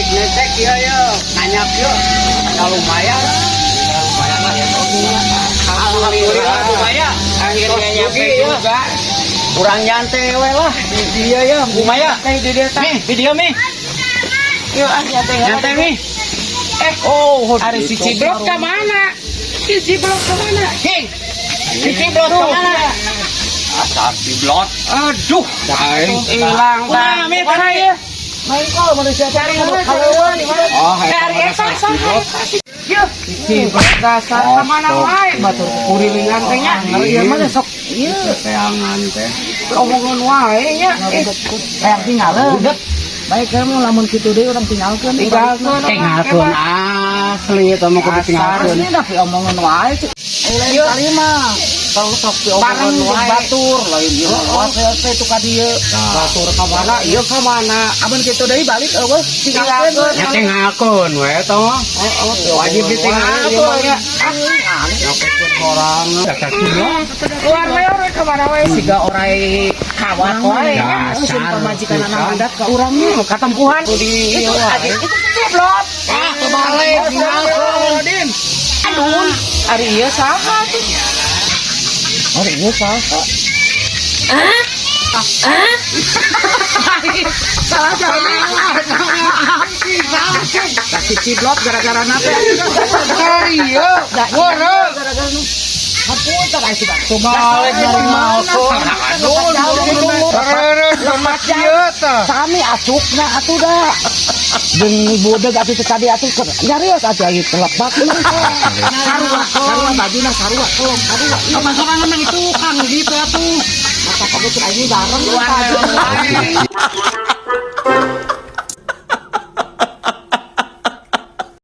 ngecek ya ya, nanya ya. Kalau lumayan lah ya. Alhamdulillah lumayan. Akhirnya nyampe juga. Kurang nyantai we lah. Dia ya, lumayan. Nih, video mi. Yuk nyantai mi. Ada si Ciblok ke mana? Si Ciblok ke mana? Si Ciblok ke mana? Asal Ciblok. Aduh, hilang dah. Ya. Main kau manusia cari kalau di mana? Dari Eva Ciblok. Yuk, Ciblok dasar ke mana wae? Batur kurilingan teh nya. Ieu mah sok ieu teangan teh. Omongan wae nya. Kayak tinggalin. Baik kamu lamun kitu deui urang tinggalkeun. Tinggalkeun asli eta mah kudu tinggalkeun. Ini tapi omongan wae. Lain kali mah kalau sok omongan wae batur lain ieu mah teh tu ka dieu. Batur ka mana? Ieu ka mana? Amun kitu deui balik eueuh tinggalkeun. Ya tinggalkeun we eta mah. Wajib ditinggalkeun ya. Nyokotkeun orang. Luar we orang ka mana we siga orai kawat wae nya. Usin pamajikan anak mandat ka urang nya. Katempuhan itu Ciblok kebalik tinggalkeun aduh ari ieu saha tuh ari ieu saha salah kasih Ciblok gara-gara napa ari ieu gara-gara hapunten aya sudah balik dari malkon aduh lemat ieu teh sami acukna atuh da jeung budeg atuh teh tadi atuh nyarios atuh aya telepak sarua bajuna sarua tolong sarua apa-apa memang itu kang gitu atuh masa kamu teh ini bareng